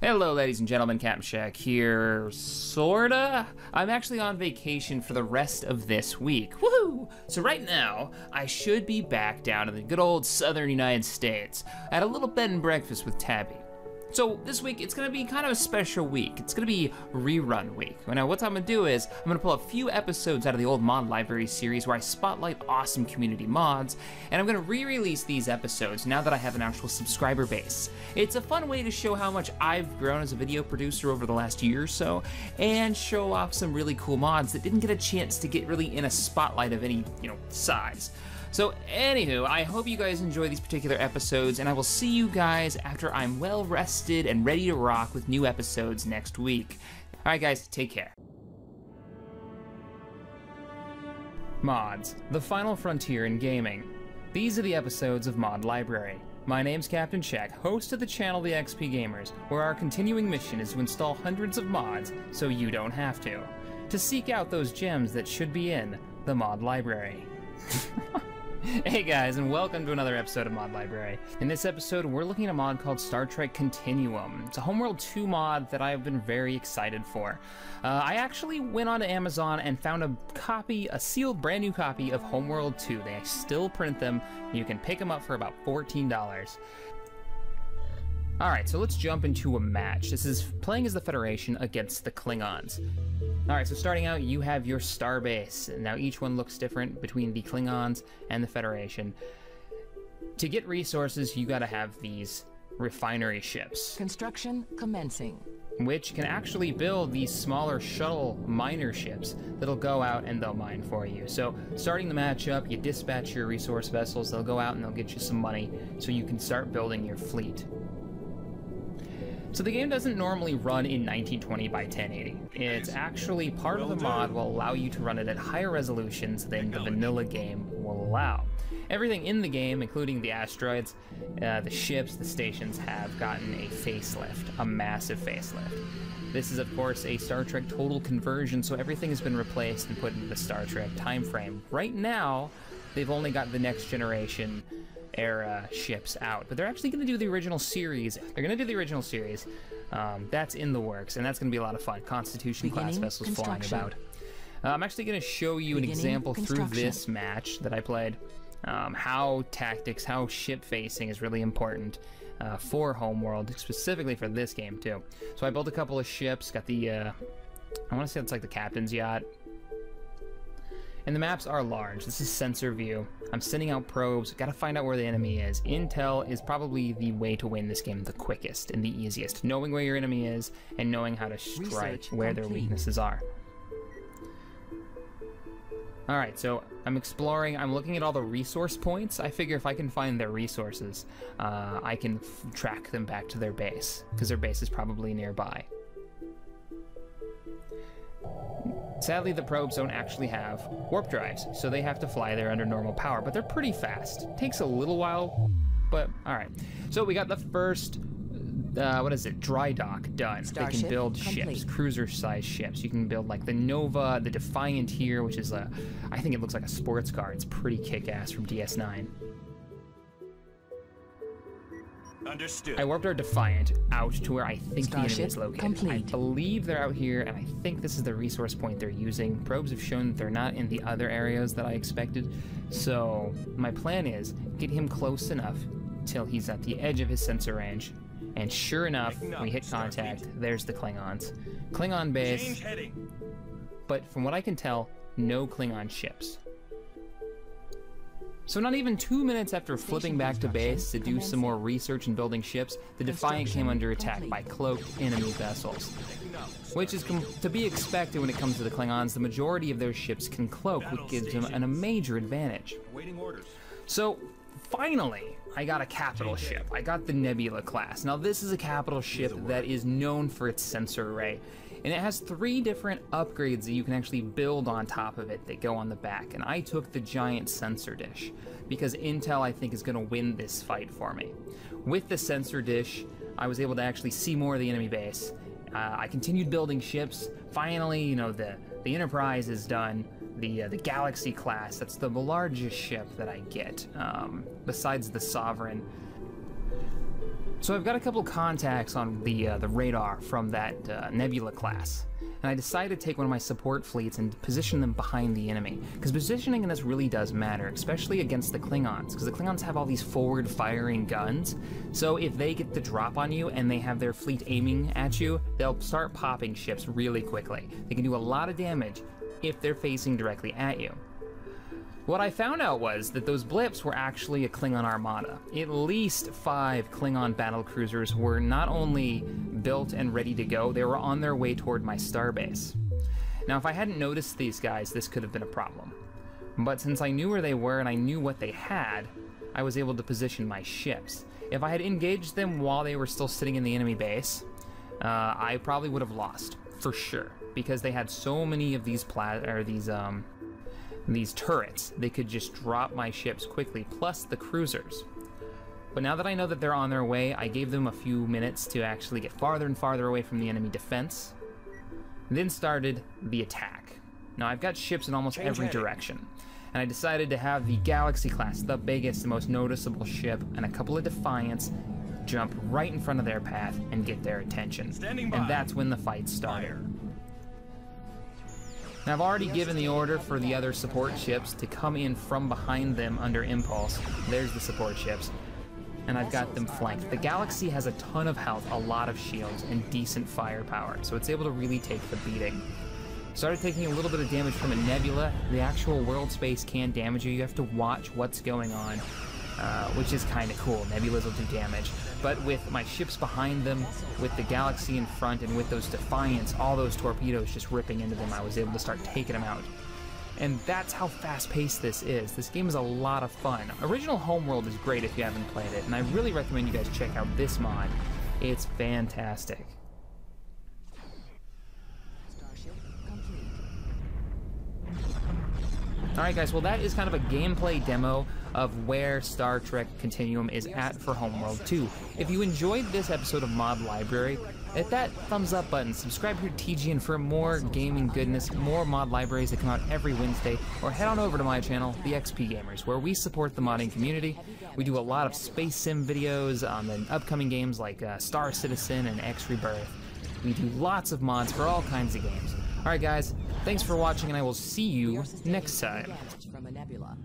Hello ladies and gentlemen, Captain Shack here, sorta? I'm actually on vacation for the rest of this week, woohoo! So right now, I should be back down in the good old southern United States at a little bed and breakfast with Tabby. So this week, it's gonna be kind of a special week. It's gonna be rerun week. Now what I'm gonna do is, I'm gonna pull a few episodes out of the old mod library series where I spotlight awesome community mods, and I'm gonna re-release these episodes now that I have an actual subscriber base. It's a fun way to show how much I've grown as a video producer over the last year or so, and show off some really cool mods that didn't get a chance to get really in a spotlight of any, size. So anywho, I hope you guys enjoy these particular episodes, and I will see you guys after I'm well rested and ready to rock with new episodes next week. Alright guys, take care. Mods, the final frontier in gaming. These are the episodes of Mod Library. My name's Captain Shack, host of the channel TheXpGamers, where our continuing mission is to install hundreds of mods so you don't have to seek out those gems that should be in the Mod Library. Hey guys, and welcome to another episode of Mod Library. In this episode, we're looking at a mod called Star Trek Continuum. It's a Homeworld 2 mod that I've been very excited for. I actually went onto Amazon and found a sealed brand new copy of Homeworld 2. They still print them. You can pick them up for about $14. Alright, so let's jump into a match. This is playing as the Federation against the Klingons. Alright, so starting out, you have your starbase. Now each one looks different between the Klingons and the Federation. To get resources, you gotta have these refinery ships. Construction commencing. Which can actually build these smaller shuttle miner ships that'll go out and they'll mine for you. So starting the match up, you dispatch your resource vessels, they'll go out and they'll get you some money so you can start building your fleet. So the game doesn't normally run in 1920 by 1080. It's actually part of the mod will allow you to run it at higher resolutions than the vanilla game will allow. Everything in the game, including the asteroids, the ships, the stations, have gotten a facelift, a massive facelift. This is of course a Star Trek total conversion, so everything has been replaced and put into the Star Trek time frame. Right now, they've only got the next generation era ships out, but they're actually going to do the original series. They're going to do the original series. That's in the works, and that's going to be a lot of fun. Constitution class vessels flying about. I'm actually going to show you an example through this match that I played. How tactics, how ship facing is really important for Homeworld, specifically for this game too. So I built a couple of ships. Got the I want to say it's like the captain's yacht. And the maps are large. This is sensor view. I'm sending out probes. Gotta find out where the enemy is. Intel is probably the way to win this game the quickest and the easiest. Knowing where your enemy is and knowing how to strike where their weaknesses are. Alright, so I'm exploring. I'm looking at all the resource points. I figure if I can find their resources, I can track them back to their base, because their base is probably nearby. Sadly, the probes don't actually have warp drives, so they have to fly there under normal power, but they're pretty fast. Takes a little while, but alright. So we got the first, dry dock done. They can build ships, cruiser-sized ships. You can build like the Nova, the Defiant here, which is I think it looks like a sports car. It's pretty kick-ass from DS9. Understood. I warped our Defiant out to where I think the enemy is located. I believe they're out here, and I think this is the resource point they're using. Probes have shown that they're not in the other areas that I expected. So my plan is get him close enough till he's at the edge of his sensor range. And sure enough, we hit contact. There's the Klingons. Klingon base. But from what I can tell, no Klingon ships. So not even 2 minutes after flipping back to base to do some more research and building ships, the Defiant came under attack by cloaked enemy vessels. Which is to be expected when it comes to the Klingons. The majority of their ships can cloak, which gives them a major advantage. So finally, I got a capital ship. I got the Nebula class. Now this is a capital ship that is known for its sensor array. And it has 3 different upgrades that you can actually build on top of it that go on the back. And I took the giant sensor dish because Intel, I think, is going to win this fight for me. With the sensor dish, I was able to actually see more of the enemy base. I continued building ships. Finally, the Enterprise is done. The Galaxy class, that's the largest ship that I get, besides the Sovereign. So I've got a couple contacts on the radar from that Nebula class, and I decided to take one of my support fleets and position them behind the enemy, because positioning in this really does matter, especially against the Klingons, because the Klingons have all these forward-firing guns, so if they get the drop on you and they have their fleet aiming at you, they'll start popping ships really quickly. They can do a lot of damage if they're facing directly at you. What I found out was that those blips were actually a Klingon armada. At least 5 Klingon battle cruisers were not only built and ready to go, they were on their way toward my starbase. Now, if I hadn't noticed these guys, this could have been a problem. But since I knew where they were and I knew what they had, I was able to position my ships. If I had engaged them while they were still sitting in the enemy base, I probably would have lost, for sure, because they had so many of these these turrets, they could just drop my ships quickly, plus the cruisers. But now that I know that they're on their way, I gave them a few minutes to actually get farther and farther away from the enemy defense, then started the attack. Now I've got ships in almost every direction, and I decided to have the Galaxy class, the biggest, the most noticeable ship, and a couple of Defiants jump right in front of their path and get their attention. And that's when the fight started. Now, I've already given the order for the other support ships to come in from behind them under impulse. There's the support ships. And I've got them flanked. The Galaxy has a ton of health, a lot of shields, and decent firepower, so it's able to really take the beating. Started taking a little bit of damage from a Nebula. The actual world space can damage you. You have to watch what's going on, which is kind of cool. Nebulas will do damage. But with my ships behind them, with the Galaxy in front, and with those Defiants, all those torpedoes just ripping into them, I was able to start taking them out. And that's how fast-paced this is. This game is a lot of fun. Original Homeworld is great if you haven't played it, and I really recommend you guys check out this mod. It's fantastic. Alright guys, well that is kind of a gameplay demo of where Star Trek Continuum is at for Homeworld 2. If you enjoyed this episode of Mod Library, hit that thumbs up button, subscribe here to TGN for more gaming goodness, more mod libraries that come out every Wednesday, or head on over to my channel, TheXpGamers, where we support the modding community. We do a lot of space sim videos on the upcoming games like Star Citizen and X Rebirth. We do lots of mods for all kinds of games. Alright guys, thanks for watching and I will see you next time. From a nebula.